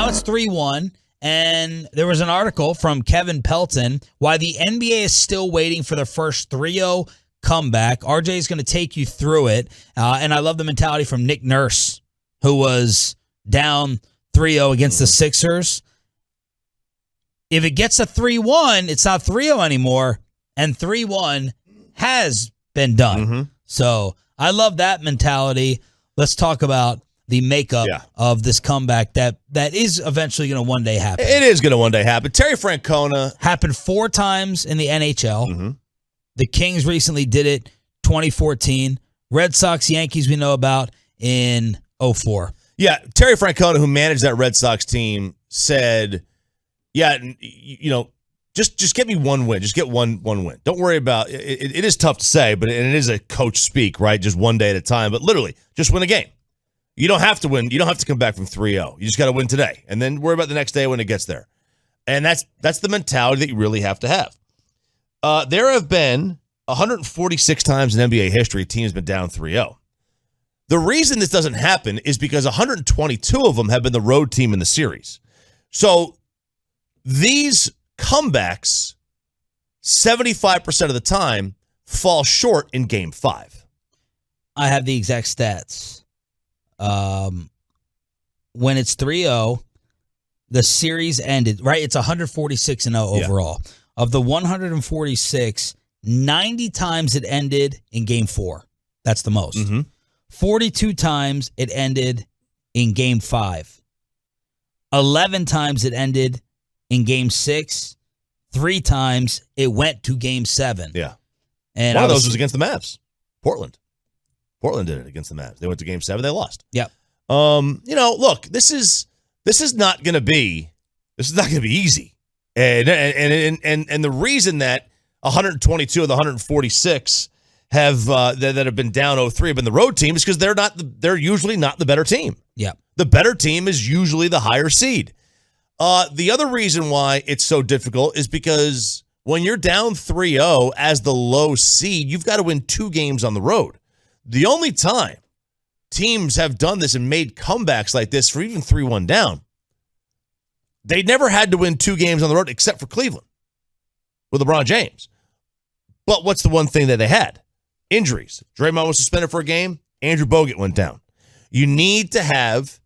now it's 3-1. And there was an article from Kevin Pelton why the NBA is still waiting for the first 3-0 comeback. RJ is going to take you through it. And I love the mentality from Nick Nurse, who was down 3-0 against the Sixers. If it gets a 3-1, it's not 3-0 anymore. And 3-1 has been done. So I love that mentality. Let's talk about the makeup of this comeback that is eventually going to one day happen. It is going to one day happen. Terry Francona. Happened 4 times in the NHL. The Kings recently did it, 2014. Red Sox, Yankees we know about in 2004. Yeah, Terry Francona, who managed that Red Sox team, said, just get me one win. Just get one win. Don't worry about it. It is tough to say, but it is a coach speak, right? Just one day at a time. But literally, just win a game. You don't have to win. You don't have to come back from 3-0. You just got to win today, and then worry about the next day when it gets there. And that's the mentality that you really have to have. There have been 146 times in NBA history a team has been down 3-0. The reason this doesn't happen is because 122 of them have been the road team in the series. So these comebacks, 75% of the time, fall short in Game 5. I have the exact stats. When it's 3-0, the series ended, right? It's 146-0 overall. Of the 146, 90 times it ended in Game 4. That's the most. 42 times it ended in Game 5. 11 times it ended in Game 6. 3 times it went to Game 7. Yeah. And one of those was against the Mavs. Portland did it against the Mavs. They went to Game 7. They lost. Yep. Look, this is not going to be easy. And the reason that 122 of the 146 have that have been down 0-3 have been the road team is because they're usually not the better team. Yeah. The better team is usually the higher seed. The other reason why it's so difficult is because when you're down 3-0 as the low seed, you've got to win 2 games on the road. The only time teams have done this and made comebacks like this for even 3-1 down, they never had to win 2 games on the road except for Cleveland with LeBron James. But what's the one thing that they had? Injuries. Draymond was suspended for a game. Andrew Bogut went down. You need to have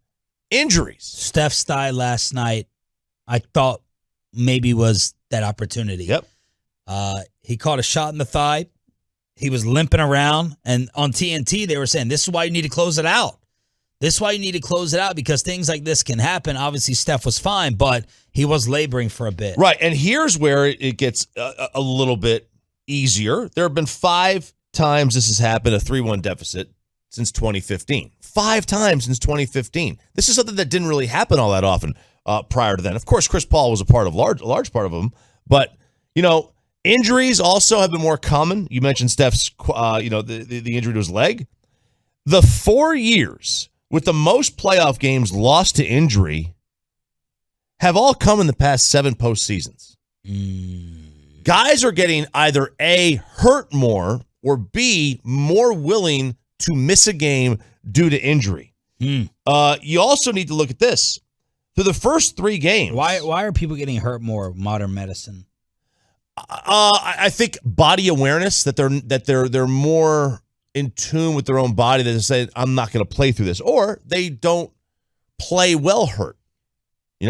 injuries. Steph's thigh last night, I thought maybe was that opportunity. Yep. He caught a shot in the thigh. He was limping around. And on TNT, they were saying, this is why you need to close it out. This is why you need to close it out because things like this can happen. Obviously, Steph was fine, but he was laboring for a bit. Right, and here's where it gets a little bit easier. There have been 5 times this has happened, a 3-1 deficit since 2015. 5 times since 2015. This is something that didn't really happen all that often prior to then. Of course, Chris Paul was a large part of them, but injuries also have been more common. You mentioned Steph's, the injury to his leg. The 4 years with the most playoff games lost to injury have all come in the past 7 postseasons. Guys are getting either A, hurt more, or B, more willing to miss a game due to injury. You also need to look at this. Through the first 3 games. Why are people getting hurt more? Modern medicine. I think body awareness, that they're more in tune with their own body, that they say, I'm not going to play through this. Or they don't play well hurt.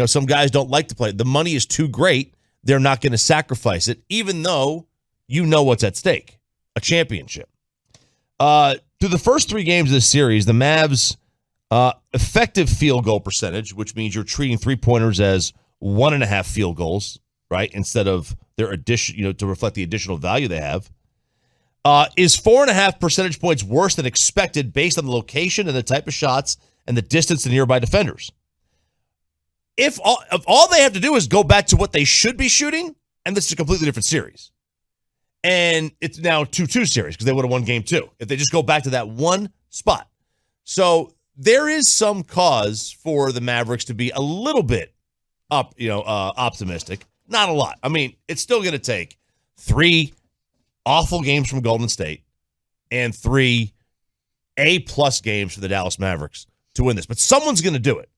Some guys don't like to play. The money is too great. They're not going to sacrifice it, even though what's at stake, a championship. Through the first 3 games of this series, the Mavs' effective field goal percentage, which means you're treating 3-pointers as 1.5 field goals, right, instead of their addition, to reflect the additional value they have, is 4.5 percentage points worse than expected based on the location and the type of shots and the distance to nearby defenders. If all they have to do is go back to what they should be shooting, and this is a completely different series. And it's now 2-2 series because they would have won game 2 if they just go back to that one spot. So there is some cause for the Mavericks to be a little bit optimistic. Not a lot. I mean, it's still going to take 3 awful games from Golden State and 3 A+ games for the Dallas Mavericks to win this. But someone's going to do it.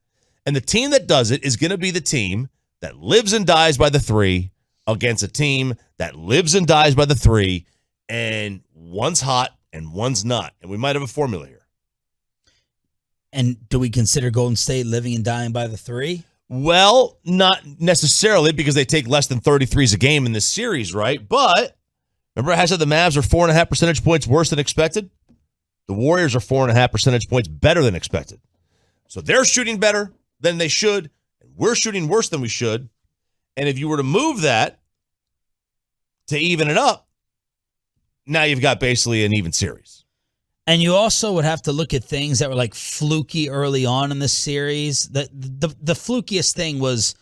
And the team that does it is going to be the team that lives and dies by the 3 against a team that lives and dies by the 3, and one's hot and one's not. And we might have a formula here. And do we consider Golden State living and dying by the 3? Well, not necessarily, because they take less than 33s a game in this series, right? But remember I said the Mavs are 4.5 percentage points worse than expected? The Warriors are 4.5 percentage points better than expected. So they're shooting better than they should, and we're shooting worse than we should. And if you were to move that to even it up, now you've got basically an even series. And you also would have to look at things that were like fluky early on in the series. The flukiest thing was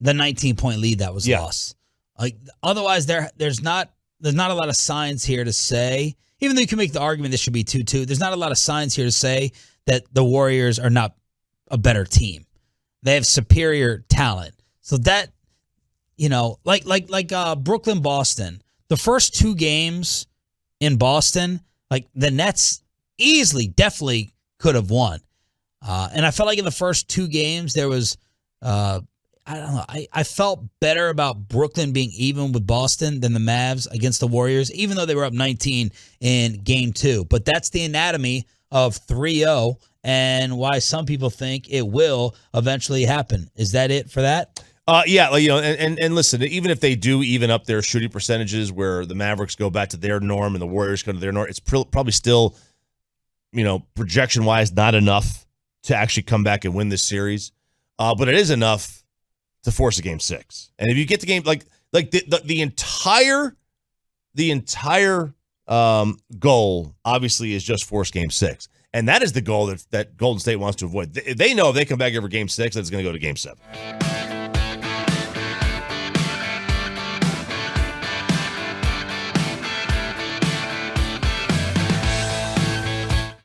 the 19-point lead that was lost. Like otherwise, there's not a lot of signs here to say, even though you can make the argument this should be 2-2, there's not a lot of signs here to say that the Warriors are not a better team. They have superior talent. So that, like Brooklyn, Boston, the first 2 games in Boston, like the Nets easily, definitely could have won. And I felt like in the first 2 games, there was, I don't know, I felt better about Brooklyn being even with Boston than the Mavs against the Warriors, even though they were up 19 in game 2. But that's the anatomy of 3-0 and why some people think it will eventually happen. Is that it for that? Yeah, and listen, even if they do even up their shooting percentages where the Mavericks go back to their norm and the Warriors go to their norm, it's probably still, projection-wise, not enough to actually come back and win this series. But it is enough to force a game 6. And if you get the game, like the entire goal, obviously, is just force game 6. And that is the goal that Golden State wants to avoid. They know if they come back every game 6, that it's going to go to game 7.